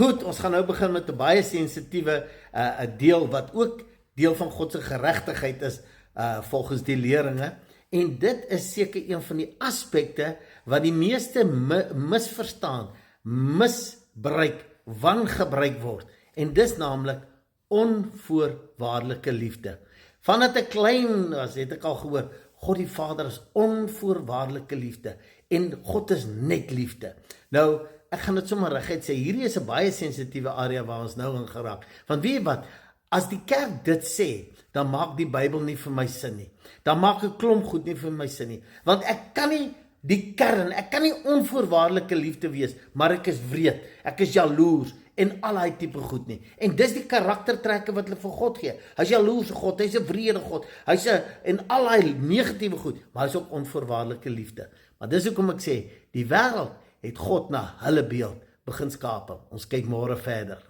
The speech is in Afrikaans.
Goed, ons gaan nou begin met 'n baie sensitiewe deel wat ook deel van God se geregtigheid is volgens die leringe. En dit is seker een van die aspekte wat die meeste misverstaan, misbruik, wangebruik word. En dis naamlik onvoorwaardelike liefde. Vandat ek klein was, het ek al gehoor, God die Vader is onvoorwaardelike liefde en God is net liefde. Nou, ek gaan dit sommer reguit sê, hierdie is 'n baie sensitiewe area waar ons nou in geraak. Want weet jy wat, as die kerk dit sê, dan maak die Bybel nie vir my sin nie. Dan maak 'n klomp goed nie vir my sin nie. Want ek kan nie die kern, ek kan nie onvoorwaardelike liefde wees, maar ek is wreed, ek is jaloers en al daai tipe goed nie. En dis die karaktertrekke wat hulle vir God gee. Hy's jaloers God, hy's 'n wrede God, hy's 'n en al daai negatiewe goed, maar hy's ook onvoorwaardelike liefde. Maar dis hoekom ek sê, die wêreld het God na hulle beeld begin skape. Ons kyk môre verder.